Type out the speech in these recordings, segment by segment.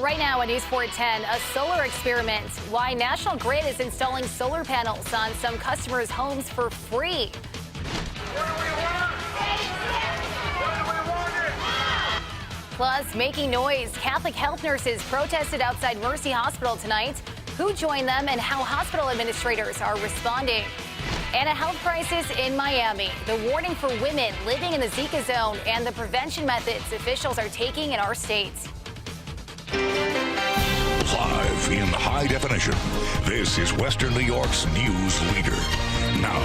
Right now on News 410, a solar experiment. Why National Grid is installing solar panels on some customers' homes for free. Plus, making noise. Catholic health nurses protested outside Mercy Hospital tonight. Who joined them and how hospital administrators are responding. And a health crisis in Miami. The warning for women living in the Zika zone and the prevention methods officials are taking in our state. Live in high definition, this is Western New York's news leader. Now,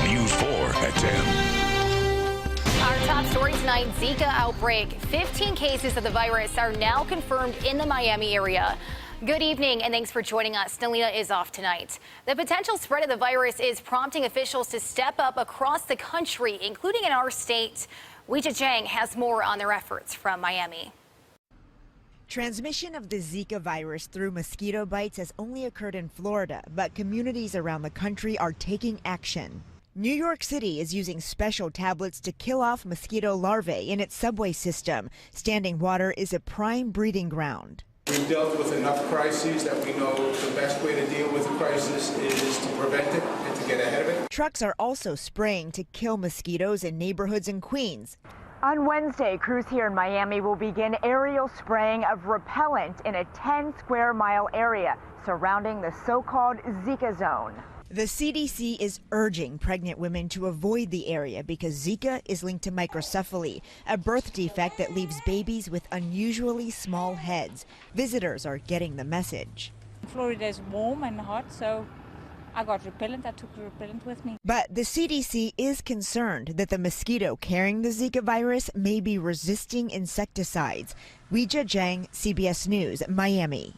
News 4 at 10. Our top story tonight, Zika outbreak. 15 cases of the virus are now confirmed in the Miami area. Good evening and thanks for joining us. Nalina is off tonight. The potential spread of the virus is prompting officials to step up across the country, including in our state. Weijia Jiang has more on their efforts from Miami. Transmission of the Zika virus through mosquito bites has only occurred in Florida, but communities around the country are taking action. New York City is using special tablets to kill off mosquito larvae in its subway system. Standing water is a prime breeding ground. We've dealt with enough crises that we know the best way to deal with a crisis is to prevent it and to get ahead of it. Trucks are also spraying to kill mosquitoes in neighborhoods in Queens. On Wednesday, crews here in Miami will begin aerial spraying of repellent in a 10-square-mile area surrounding the so-called Zika zone. The CDC is urging pregnant women to avoid the area because Zika is linked to microcephaly, a birth defect that leaves babies with unusually small heads. Visitors are getting the message. Florida is warm and hot, so I got repellent. I took repellent with me. But the CDC is concerned that the mosquito carrying the Zika virus may be resisting insecticides. Weijia Jiang, CBS News, Miami.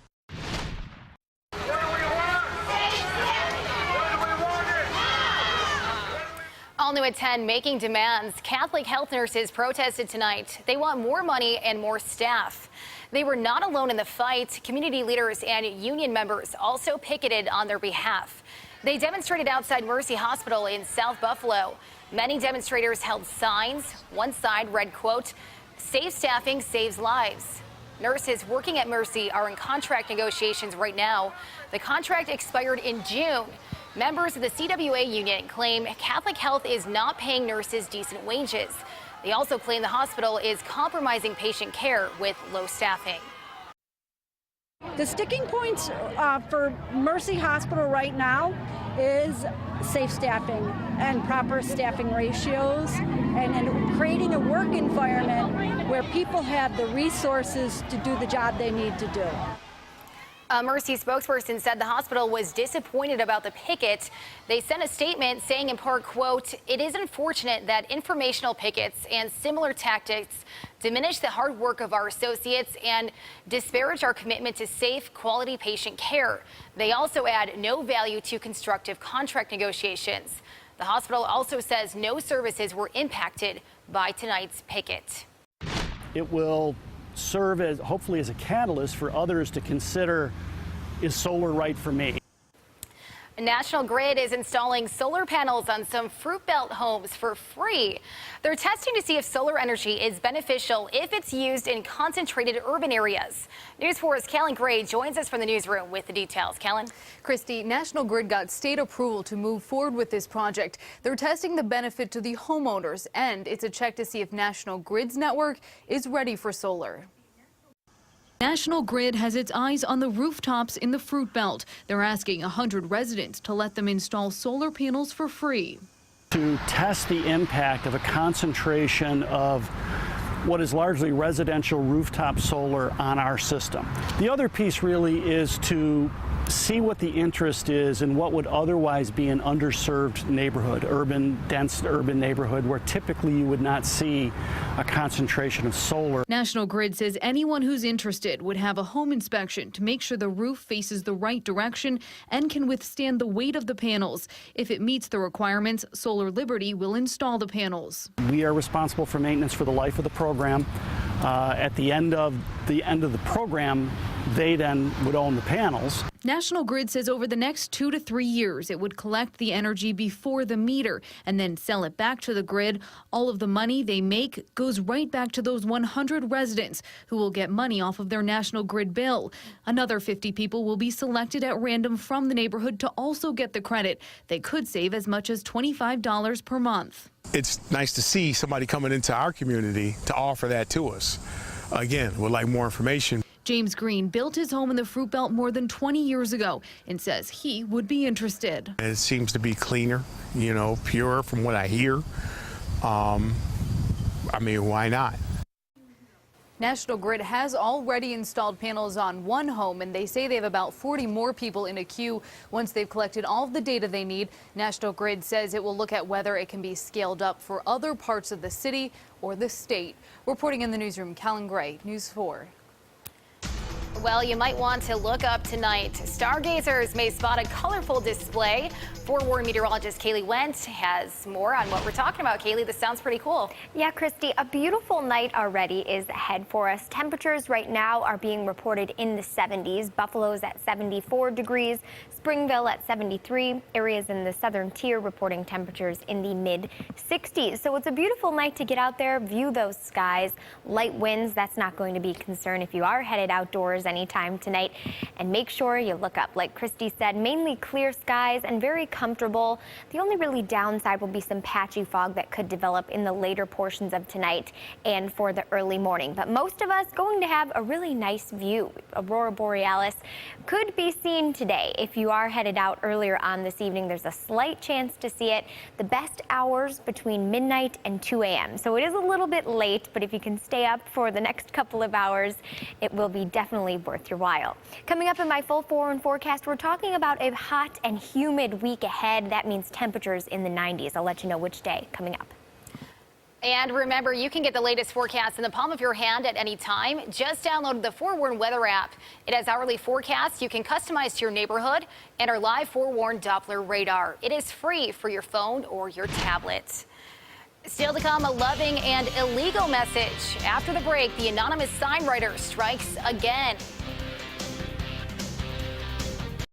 All new at 10, making demands. Catholic health nurses protested tonight. They want more money and more staff. They were not alone in the fight. Community leaders and union members also picketed on their behalf. They demonstrated outside Mercy Hospital in South Buffalo. Many demonstrators held signs. One side read, quote, "Safe staffing saves lives." Nurses working at Mercy are in contract negotiations right now. The contract expired in June. Members of the CWA union claim Catholic Health is not paying nurses decent wages. They also claim the hospital is compromising patient care with low staffing. The sticking points for Mercy Hospital right now is safe staffing and proper staffing ratios and creating a work environment where people have the resources to do the job they need to do. A Mercy spokesperson said the hospital was disappointed about the picket. They sent a statement saying in part, quote, "It is unfortunate that informational pickets and similar tactics diminish the hard work of our associates and disparage our commitment to safe, quality patient care. They also add no value to constructive contract negotiations." The hospital also says no services were impacted by tonight's picket. It will serve as hopefully as a catalyst for others to consider, is solar right for me? National Grid is installing solar panels on some Fruit Belt homes for free. They're testing to see if solar energy is beneficial if it's used in concentrated urban areas. News 4's Kellen Gray joins us from the newsroom with the details. Kellen? Christy, National Grid got state approval to move forward with this project. They're testing the benefit to the homeowners, and it's a check to see if National Grid's network is ready for solar. National Grid has its eyes on the rooftops in the Fruit Belt. They're asking 100 residents to let them install solar panels for free. To test the impact of a concentration of what is largely residential rooftop solar on our system. The other piece really is to see what the interest is in what would otherwise be an underserved neighborhood, dense urban neighborhood, where typically you would not see a concentration of solar. National Grid says anyone who's interested would have a home inspection to make sure the roof faces the right direction and can withstand the weight of the panels. If it meets the requirements, Solar Liberty will install the panels. We are responsible for maintenance for the life of the program. At the end of the program, they then would own the panels. National Grid says over the next 2 to 3 years, it would collect the energy before the meter and then sell it back to the grid. All of the money they make goes right back to those 100 residents who will get money off of their National Grid bill. Another 50 people will be selected at random from the neighborhood to also get the credit. They could save as much as $25 per month. It's nice to see somebody coming into our community to offer that to us. Again, would like more information. James Green built his home in the Fruit Belt more than 20 years ago and says he would be interested. It seems to be cleaner, purer from what I hear. I mean, why not? National Grid has already installed panels on one home, and they say they have about 40 more people in a queue. Once they've collected all of the data they need, National Grid says it will look at whether it can be scaled up for other parts of the city or the state. Reporting in the newsroom, Callan Gray, News 4. Well, you might want to look up tonight. Stargazers may spot a colorful display. Forewarned meteorologist Kaylee Went has more on what we're talking about. Kaylee, this sounds pretty cool. Yeah, Christy, a beautiful night already is ahead for us. Temperatures right now are being reported in the 70s. Buffalo's at 74 degrees, Springville at 73. Areas in the southern tier reporting temperatures in the mid 60s. So it's a beautiful night to get out there, view those skies. Light winds, that's not going to be a concern if you are headed outdoors anytime tonight. And make sure you look up. Like Christy said, mainly clear skies and very comfortable. The only really downside will be some patchy fog that could develop in the later portions of tonight and for the early morning. But most of us going to have a really nice view. Aurora Borealis could be seen today. If you are headed out earlier on this evening, there's a slight chance to see it. The best hours between midnight and 2 a.m. So it is a little bit late, but if you can stay up for the next couple of hours, it will be definitely worth your while. Coming up in my full forewarned forecast, we're talking about a hot and humid week ahead. That means temperatures in the 90s. I'll let you know which day coming up. And remember, you can get the latest forecast in the palm of your hand at any time. Just download the Forewarned Weather app. It has hourly forecasts you can customize to your neighborhood and our live Forewarned Doppler radar. It is free for your phone or your tablet. Still to come, a loving and illegal message. After the break, the anonymous sign writer strikes again.